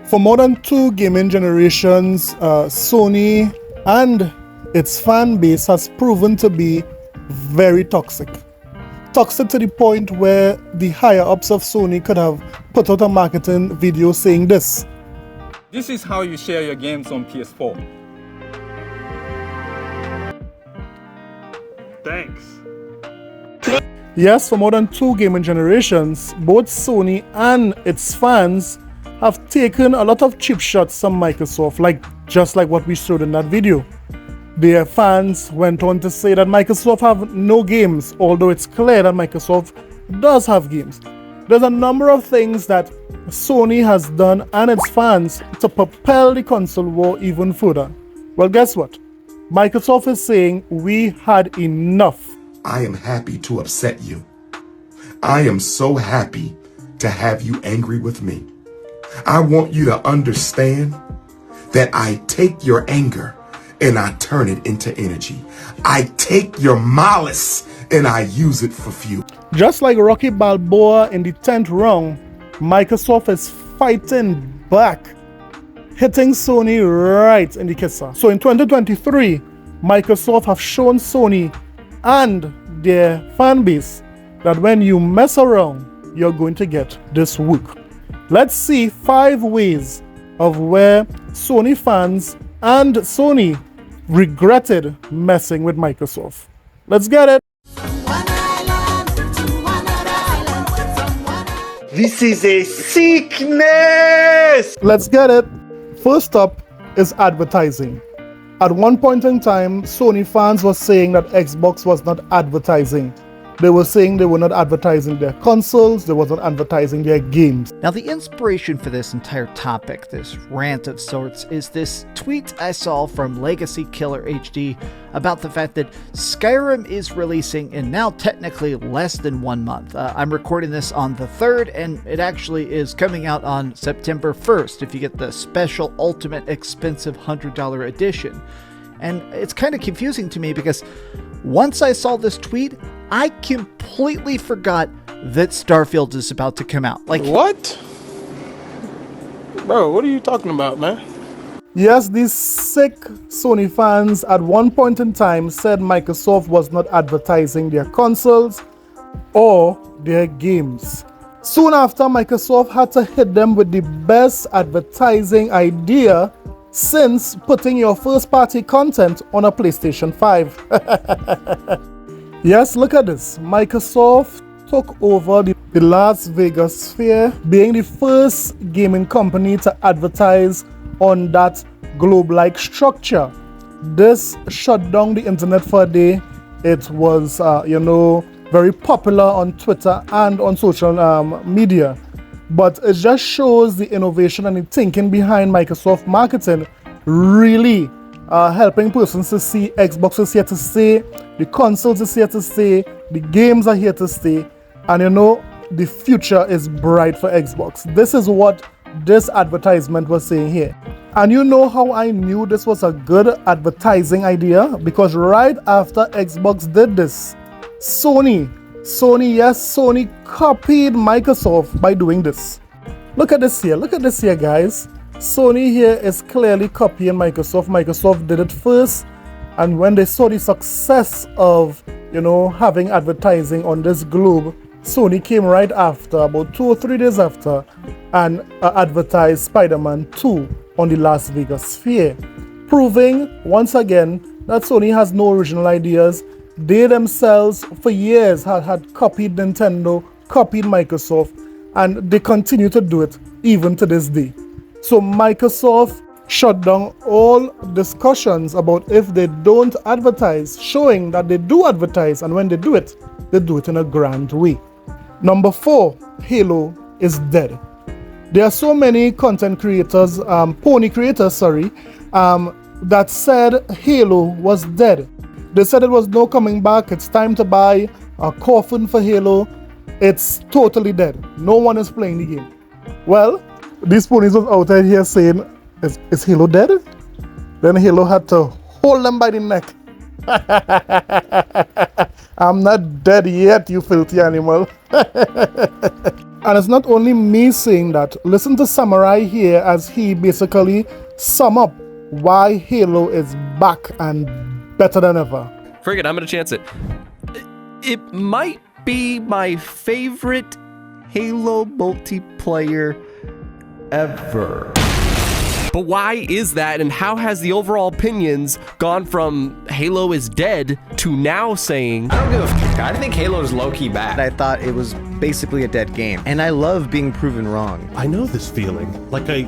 For more than 2 gaming generations, Sony and its fan base has proven to be very toxic. Toxic to the point where the higher ups of Sony could have put out a marketing video saying this. This is how you share your games on PS4. Thanks. Yes, for more than 2 gaming generations, both Sony and its fans have taken a lot of cheap shots from Microsoft, just like what we showed in that video. Their fans went on to say that Microsoft have no games, although it's clear that Microsoft does have games. There's a number of things that Sony has done and its fans to propel the console war even further. Well, guess what? Microsoft is saying we had enough. I am happy to upset you. I am so happy to have you angry with me. I want you to understand that I take your anger and I turn it into energy. I take your malice and I use it for fuel. Just like Rocky Balboa in the 10th round, Microsoft is fighting back, hitting Sony right in the kisser. So in 2023, Microsoft have shown Sony and their fan base that when you mess around, you're going to get this work. Let's see 5 ways of where Sony fans and Sony regretted messing with Microsoft. Let's get it. This is a sickness! Let's get it. First up is advertising. At one point in time, Sony fans were saying that Xbox was not advertising. They were saying they were not advertising their consoles, they wasn't advertising their games. Now, the inspiration for this entire topic, this rant of sorts, is this tweet I saw from Legacy Killer HD about the fact that Skyrim is releasing in now technically less than 1 month. I'm recording this on the 3rd, and it actually is coming out on September 1st if you get the special ultimate expensive $100 edition. And it's kind of confusing to me because once I saw this tweet, I completely forgot that Starfield is about to come out. What? Bro, what are you talking about, man? Yes, these sick Sony fans at one point in time said Microsoft was not advertising their consoles or their games. Soon after, Microsoft had to hit them with the best advertising idea since putting your first-party content on a PlayStation 5. Yes, look at this. Microsoft took over the Las Vegas sphere, being the first gaming company to advertise on that globe-like structure. This shut down the internet for a day. It was, very popular on Twitter and on social media. But it just shows the innovation and the thinking behind Microsoft marketing really helping persons to see Xbox is here to stay, the consoles is here to stay, the games are here to stay, and the future is bright for Xbox. This is what this advertisement was saying here. And you know how I knew this was a good advertising idea? Because right after Xbox did this, Sony copied Microsoft by doing this. Look at this here, guys. Sony here is clearly copying Microsoft. Microsoft did it first, and when they saw the success of, having advertising on this globe, Sony came right after, about 2 or 3 days after, and advertised Spider-Man 2 on the Las Vegas sphere, proving once again that Sony has no original ideas. They themselves for years had copied Nintendo, copied Microsoft, and they continue to do it even to this day. So Microsoft shut down all discussions about if they don't advertise, showing that they do advertise, and when they do it in a grand way. Number 4, Halo is dead. There are so many content creators, pony creators, that said Halo was dead. They said it was no coming back, it's time to buy a coffin for Halo. It's totally dead. No one is playing the game. Well, these ponies was out here saying, is Halo dead? Then Halo had to hold them by the neck. I'm not dead yet, you filthy animal. And it's not only me saying that. Listen to Samurai here as he basically sum up why Halo is back and better than ever. Friggin', I'm gonna chance it. It might be my favorite Halo multiplayer ever. But why is that, and how has the overall opinions gone from Halo is dead to now saying, I don't give a fuck. I think Halo's low-key bad. I thought it was basically a dead game, and I love being proven wrong. I know this feeling. Like I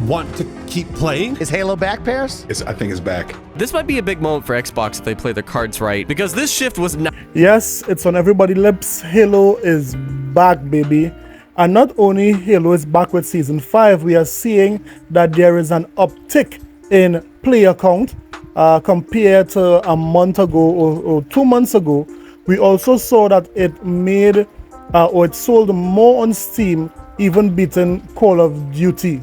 want to keep playing. Is Halo back, Paris? I think it's back. this might be a big moment for Xbox if they play their cards right, because this shift was not. Yes, it's on everybody's lips. Halo is back, baby. And not only Halo is back with Season 5, we are seeing that there is an uptick in player count compared to a month ago or 2 months ago. We also saw that it made or it sold more on Steam, even beating Call of Duty.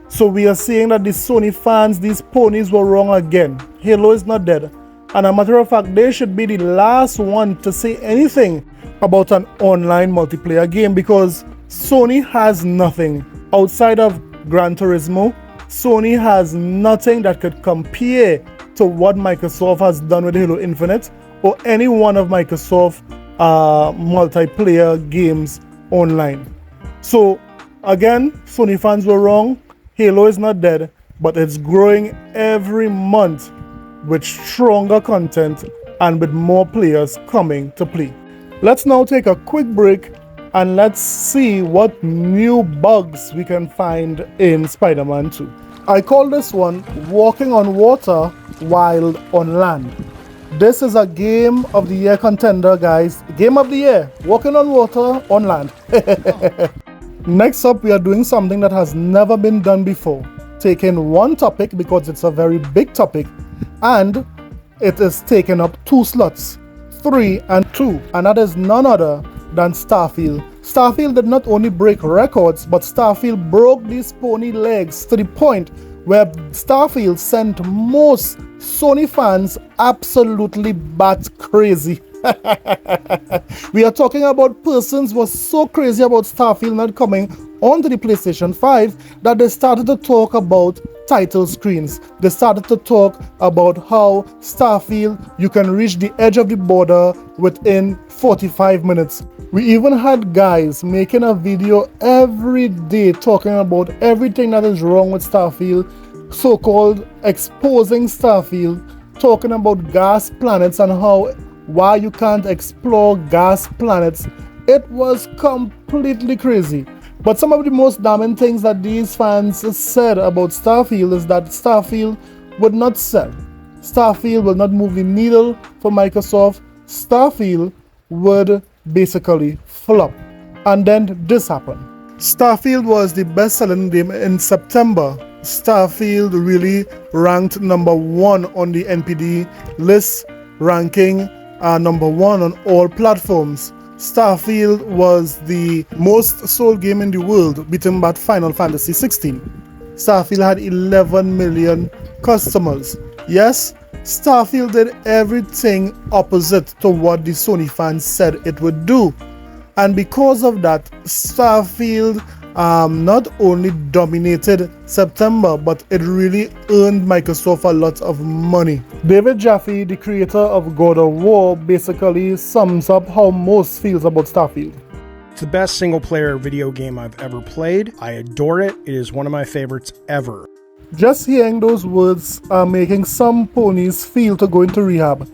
So we are seeing that the Sony fans, these ponies were wrong again. Halo is not dead. And a matter of fact, they should be the last one to say anything about an online multiplayer game, because Sony has nothing outside of Gran Turismo. Sony has nothing that could compare to what Microsoft has done with Halo Infinite or any one of Microsoft multiplayer games online. So again, Sony fans were wrong. Halo is not dead, but it's growing every month with stronger content and with more players coming to play. Let's now take a quick break and let's see what new bugs we can find in Spider-Man 2. I call this one Walking on Water While on Land. This is a Game of the Year contender, guys. Game of the Year, Walking on Water on Land. Next up, we are doing something that has never been done before. Taking one topic, because it's a very big topic, and it is taking up 2 slots, 3 and 2, and that is none other than Starfield. Starfield did not only break records, but Starfield broke these pony legs to the point where Starfield sent most Sony fans absolutely bat crazy. We are talking about persons who were so crazy about Starfield not coming onto the PlayStation 5 that they started to talk about title screens. They started to talk about how Starfield, you can reach the edge of the border within 45 minutes. We even had guys making a video every day talking about everything that is wrong with Starfield, so-called exposing Starfield, talking about gas planets and why you can't explore gas planets. It was completely crazy. But some of the most damning things that these fans said about Starfield is that Starfield would not sell. Starfield will not move the needle for Microsoft. Starfield would basically flop. And then this happened. Starfield was the best-selling game in September. Starfield really ranked number 1 on the NPD list, ranking number 1 on all platforms. Starfield was the most sold game in the world, beating back Final Fantasy 16. Starfield had 11 million customers. Yes, Starfield did everything opposite to what the Sony fans said it would do. And because of that, Starfield not only dominated September, but it really earned Microsoft a lot of money. David Jaffe, the creator of God of War, basically sums up how most feels about Starfield. It's the best single-player video game I've ever played. I adore it. It is one of my favorites ever. Just hearing those words are making some ponies feel to go into rehab,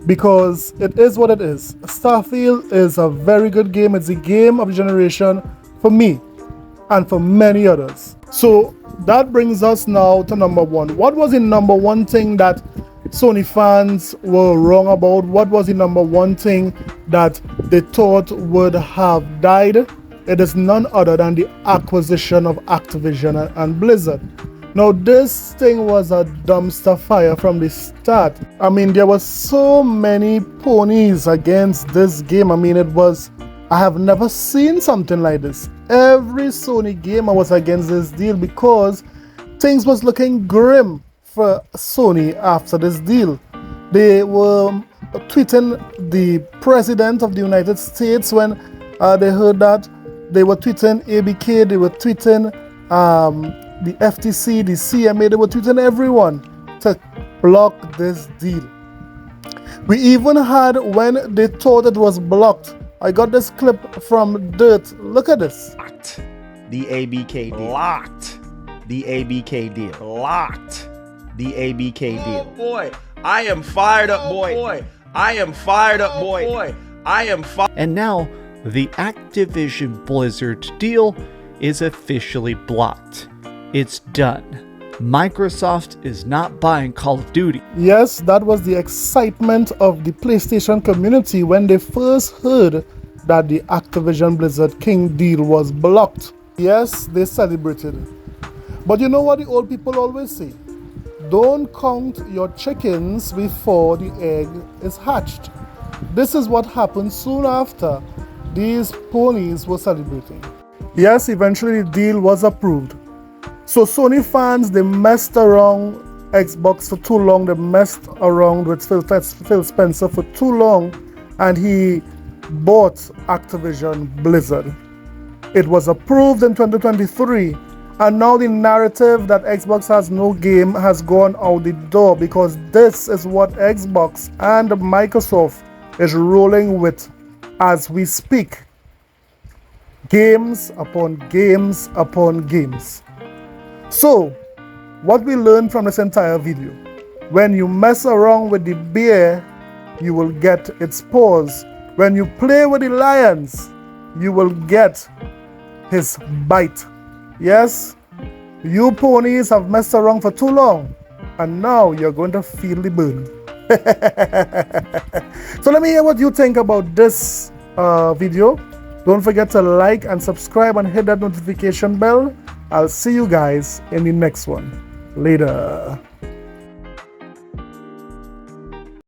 because it is what it is. Starfield is a very good game. It's a game of the generation for me and for many others. So that brings us now to number 1. What was the number 1 thing that Sony fans were wrong about? What was the number 1 thing that they thought would have died? It is none other than the acquisition of Activision and Blizzard. Now this thing was a dumpster fire from the start. I mean, there were so many ponies against this game. I mean, I have never seen something like this. Every Sony gamer was against this deal because things was looking grim for Sony after this deal. They were tweeting the president of the United States when they heard that They were tweeting ABK, they were tweeting the FTC, the CMA, they were tweeting everyone to block this deal. We even had, when they thought it was blocked, I got this clip from Dirt. Look at this. The ABK deal. Locked. The ABK deal. Locked. The ABK deal. Boy, I am fired up, boy. I am fired up, boy. I am fired. And now, the Activision Blizzard deal is officially blocked. It's done. Microsoft is not buying Call of Duty. Yes, that was the excitement of the PlayStation community when they first heard that the Activision Blizzard King deal was blocked. Yes, they celebrated. But you know what the old people always say? Don't count your chickens before the egg is hatched. This is what happened soon after these ponies were celebrating. Yes, eventually the deal was approved. So Sony fans, they messed around Xbox for too long. They messed around with Phil Spencer for too long, and he bought Activision Blizzard. It was approved in 2023, and now the narrative that Xbox has no game has gone out the door, because this is what Xbox and Microsoft is rolling with as we speak. Games upon games upon games. So, what we learned from this entire video: when you mess around with the bear, you will get its paws. When you play with the lions, you will get his bite. Yes, you ponies have messed around for too long, and now you're going to feel the burn. So let me hear what you think about this video. Don't forget to like and subscribe and hit that notification bell. I'll see you guys in the next one. Later.